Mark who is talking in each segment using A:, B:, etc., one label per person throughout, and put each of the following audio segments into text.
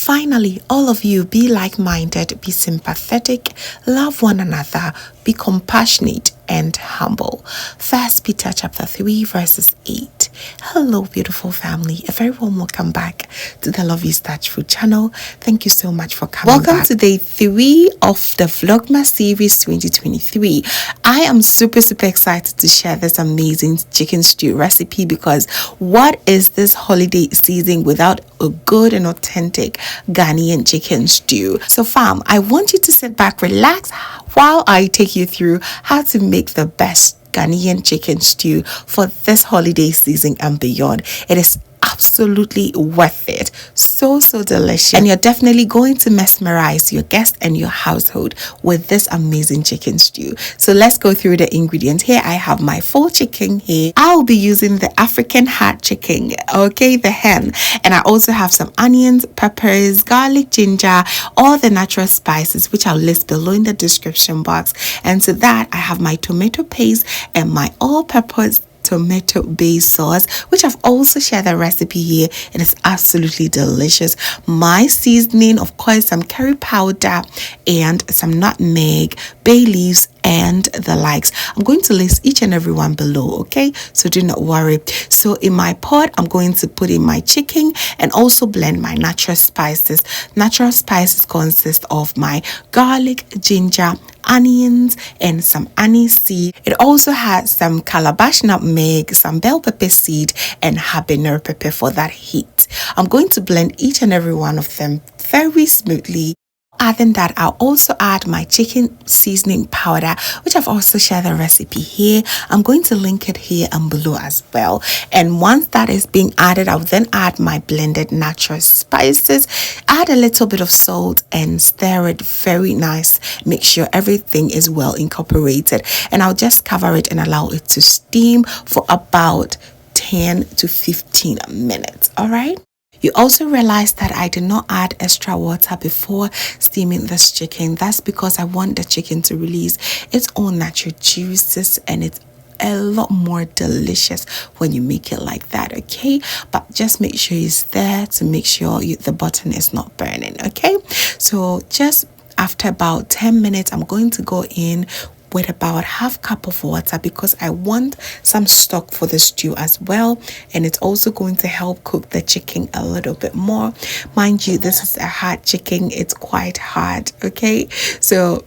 A: Finally, all of you, be like-minded, be sympathetic, love one another, be compassionate and humble. 1 Peter chapter 3 verses 8. Hello beautiful family, a very warm welcome back to the Lovystouch food channel. Thank you so much for coming back to day 3 of the vlogmas series 2023. I am super excited to share this amazing chicken stew recipe, because what is this holiday season without a good and authentic Ghanaian chicken stew? So fam, I want you to sit back, relax while I take you through how to make the best Ghanaian chicken stew for this holiday season and beyond. It is absolutely worth it. So delicious, and you're definitely going to mesmerize your guests and your household with this amazing chicken stew. So let's go through the ingredients. Here I have my full chicken. Here I'll be using the African heart chicken, okay, the hen, and I also have some onions, peppers, garlic, ginger, all the natural spices which I'll list below in the description box. And to that I have my tomato paste and my all-purpose tomato base sauce, which I've also shared the recipe here. It is absolutely delicious. My seasoning, of course, some curry powder and some nutmeg, bay leaves, and the likes. I'm going to list each and every one below, okay? So do not worry. So in my pot, I'm going to put in my chicken and also blend my natural spices. Natural spices consist of my garlic, ginger, onions, and some anise seed. It also has some calabash nutmeg, some bell pepper seed, and habanero pepper for that heat. I'm going to blend each and every one of them very smoothly. Other than that, I'll also add my chicken seasoning powder, which I've also shared the recipe here. I'm going to link it here and below as well. And once that is being added, I'll then add my blended natural spices, add a little bit of salt, and stir it very nice. Make sure everything is well incorporated, and I'll just cover it and allow it to steam for about 10 to 15 minutes. All right. You also realize that I did not add extra water before steaming this chicken. That's because I want the chicken to release its own natural juices, and it's a lot more delicious when you make it like that, okay? But just make sure it's there to make sure the button is not burning, okay? So just after about 10 minutes, I'm going to go in with about half cup of water, because I want some stock for the stew as well, and it's also going to help cook the chicken a little bit more. Mind you, this is a hard chicken, it's quite hard, okay? So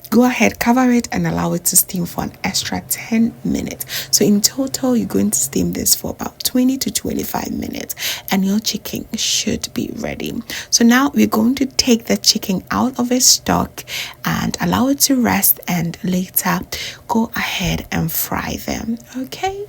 A: go ahead, cover it and allow it to steam for an extra 10 minutes. So in total, you're going to steam this for about 20 to 25 minutes and your chicken should be ready. So now we're going to take the chicken out of its stock and allow it to rest, and later go ahead and fry them, okay?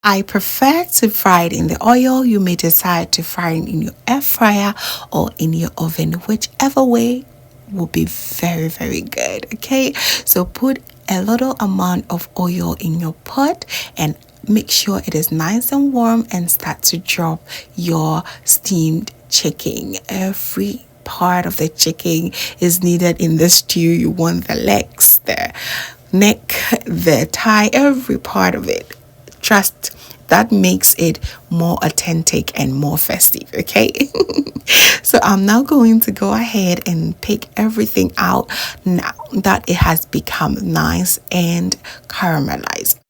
A: I prefer to fry it in the oil. You may decide to fry it in your air fryer or in your oven, whichever way will be very good, okay? So put a little amount of oil in your pot and make sure it is nice and warm, and start to drop your steamed chicken. Every part of the chicken is needed in this stew. You want the legs, the neck, the thigh, every part of it. Trust, that makes it more authentic and more festive, okay? So I'm now going to go ahead and pick everything out now that it has become nice and caramelized.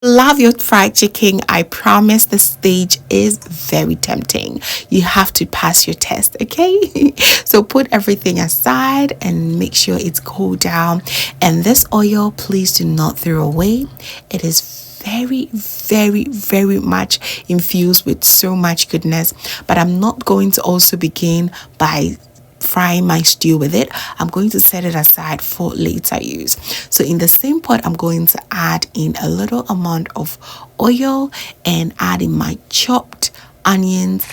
A: Love your fried chicken. I promise the stage is very tempting. You have to pass your test, okay? So put everything aside and make sure it's cooled down. And this oil, please do not throw away. It is very much infused with so much goodness. But I'm not going to also begin by frying my stew with it. I'm going to set it aside for later use. So in the same pot, I'm going to add in a little amount of oil and add in my chopped onions,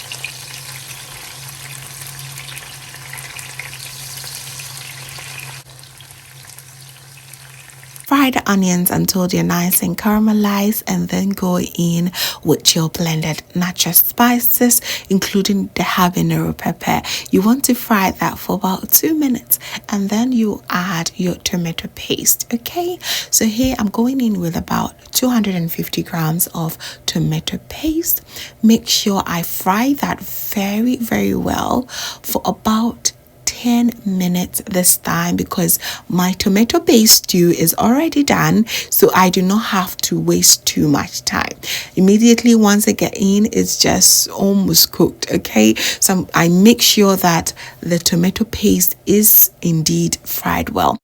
A: fry the onions until they're nice and caramelized, and then go in with your blended natural spices, including the habanero pepper. You want to fry that for about 2 minutes, and then you add your tomato paste. Okay, so here I'm going in with about 250 grams of tomato paste. Make sure I fry that very well for about 10 minutes this time, because my tomato based stew is already done, so I do not have to waste too much time. Immediately once I get in, it's just almost cooked. Okay, so I make sure that the tomato paste is indeed fried well.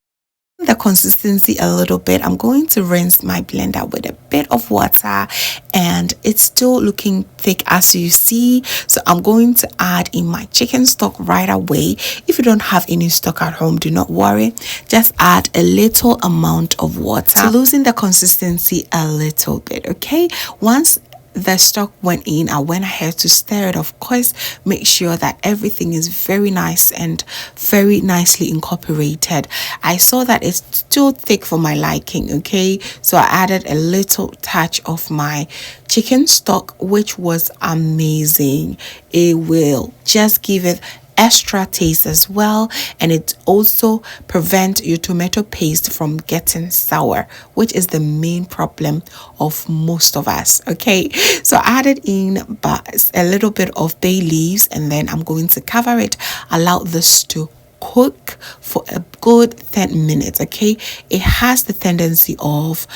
A: The consistency a little bit, I'm going to rinse my blender with a bit of water, and it's still looking thick as you see, so I'm going to add in my chicken stock right away. If you don't have any stock at home, do not worry, just add a little amount of water to loosen the consistency a little bit. Okay, once the stock went in, I went ahead to stir it. Of course, make sure that everything is very nice and very nicely incorporated. I saw that it's still thick for my liking. Okay, so I added a little touch of my chicken stock, which was amazing. It will just give it extra taste as well, and it also prevents your tomato paste from getting sour, which is the main problem of most of us. Okay, so I added in but a little bit of bay leaves, and then I'm going to cover it, allow this to cook for a good 10 minutes. Okay, it has the tendency of,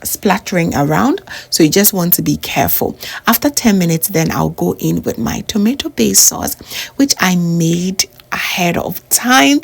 A: splattering around, so you just want to be careful. After 10 minutes, then I'll go in with my tomato based sauce, which I made ahead of time.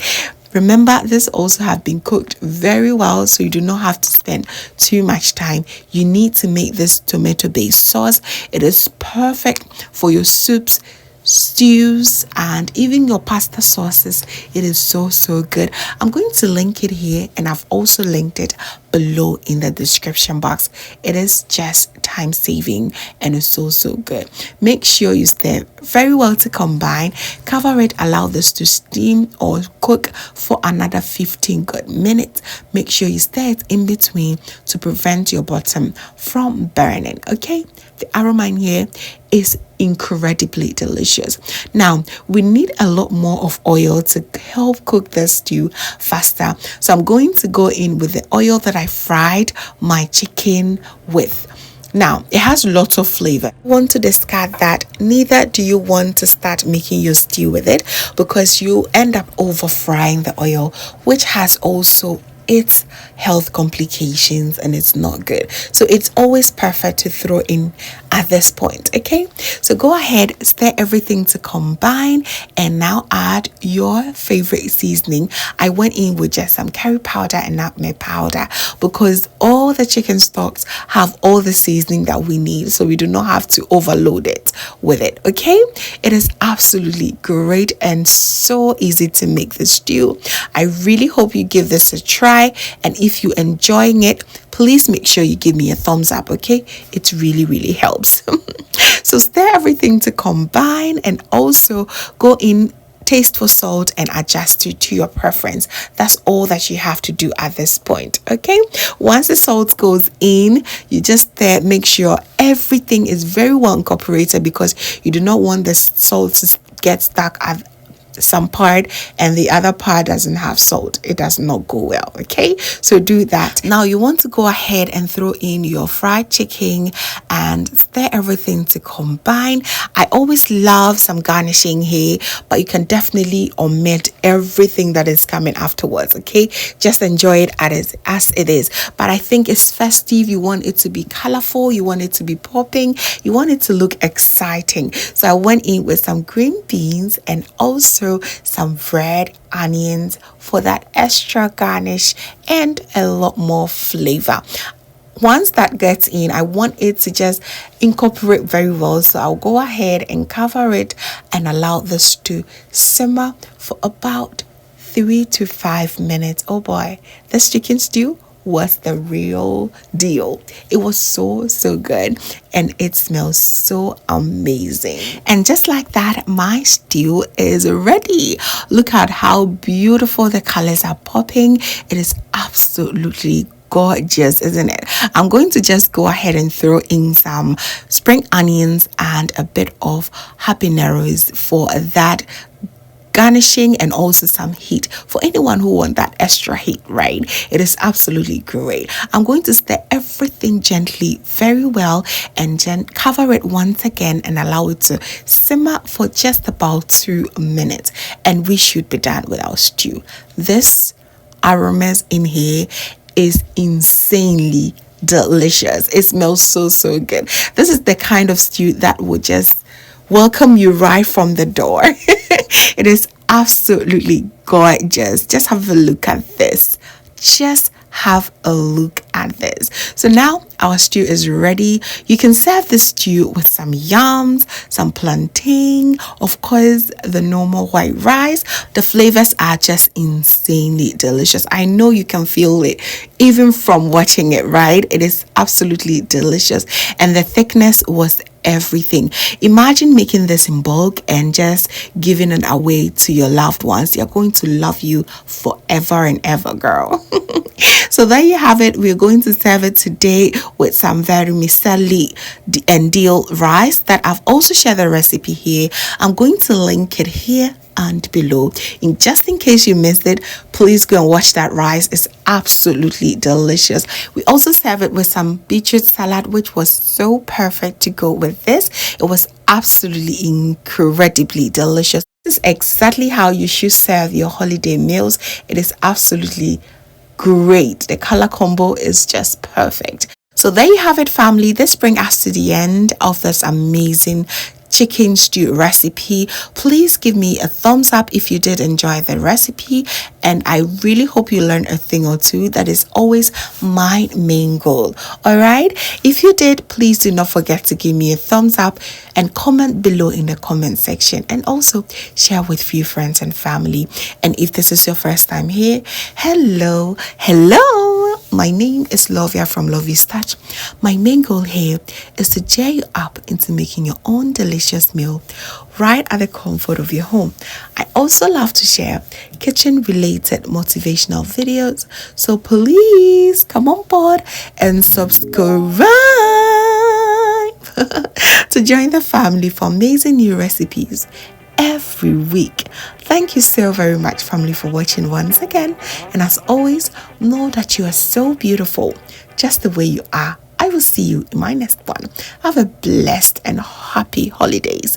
A: Remember, this also have been cooked very well, so you do not have to spend too much time. You need to make this tomato based sauce. It is perfect for your soups, stews, and even your pasta sauces. It is so good. I'm going to link it here, and I've also linked it below in the description box. It is just time saving, and it's so good. Make sure you stir very well to combine. Cover it, allow this to steam or cook for another 15 good minutes. Make sure you stir it in between to prevent your bottom from burning. Okay, the aroma in here is incredibly delicious. Now we need a lot more of oil to help cook the stew faster, so I'm going to go in with the oil that I fried my chicken with. Now it has lots of flavor. I want to discard that. Neither do you want to start making your stew with it, because you end up over frying the oil, which has also its health complications, and it's not good. So it's always perfect to throw in at this point. Okay, so go ahead, stir everything to combine, and now add your favorite seasoning. I went in with just some curry powder and nutmeg powder, because all the chicken stocks have all the seasoning that we need, so we do not have to overload it with it. Okay, it is absolutely great and so easy to make this stew. I really hope you give this a try, and if you're enjoying it, please make sure you give me a thumbs up. Okay, it really helps. So stir everything to combine, and also go in, taste for salt, and adjust it to your preference. That's all that you have to do at this point. Okay, once the salt goes in, you just make sure everything is very well incorporated, because you do not want the salt to get stuck at some part and the other part doesn't have salt. It does not go well. Okay, so do that. Now you want to go ahead and throw in your fried chicken and stir everything to combine. I always love some garnishing here, but you can definitely omit everything that is coming afterwards. Okay, just enjoy it as it is. But I think it's festive. You want it to be colorful, you want it to be popping, you want it to look exciting. So I went in with some green beans and also some red onions for that extra garnish and a lot more flavor. Once that gets in, I want it to just incorporate very well, so I'll go ahead and cover it and allow this to simmer for about 3 to 5 minutes. Oh boy, this chicken stew was the real deal. It was so good, and it smells so amazing. And just like that, my stew is ready. Look at how beautiful the colors are popping. It is absolutely gorgeous, isn't it? I'm going to just go ahead and throw in some spring onions and a bit of habaneros for that garnishing, and also some heat for anyone who want that extra heat, right? It is absolutely great. I'm going to stir everything gently very well, and then cover it once again and allow it to simmer for just about 2 minutes, and we should be done with our stew. This aromas in here is insanely delicious. It smells so good. This is the kind of stew that would just welcome you right from the door. It is absolutely gorgeous. Just have a look at this. Just have a look at this. So now our stew is ready. You can serve the stew with some yams, some plantain, of course the normal white rice. The flavors are just insanely delicious. I know you can feel it even from watching it, right? It is absolutely delicious, and the thickness was everything. Imagine making this in bulk and just giving it away to your loved ones. They're going to love you forever and ever, girl. So there you have it. We're going to serve it today with some vermicelli and dill rice that I've also shared the recipe here. I'm going to link it here and below. And just in case you missed it, please go and watch that rice. It's absolutely delicious. We also serve it with some beetroot salad, which was so perfect to go with this. It was absolutely incredibly delicious. This is exactly how you should serve your holiday meals. It is absolutely great. The color combo is just perfect. So there you have it, family. This brings us to the end of this amazing chicken stew recipe. Please give me a thumbs up if you did enjoy the recipe, and I really hope you learned a thing or two. That is always my main goal. All right, if you did, please do not forget to give me a thumbs up and comment below in the comment section, and also share with few friends and family. And if this is your first time here, hello, my name is Lovia from Lovystouch. My main goal here is to cheer you up into making your own delicious meal right at the comfort of your home. I also love to share kitchen related motivational videos, so please come on board and subscribe to join the family for amazing new recipes every week. Thank you so very much, family, for watching once again. And as always, know that you are so beautiful just the way you are. I will see you in my next one. Have a blessed and happy holidays.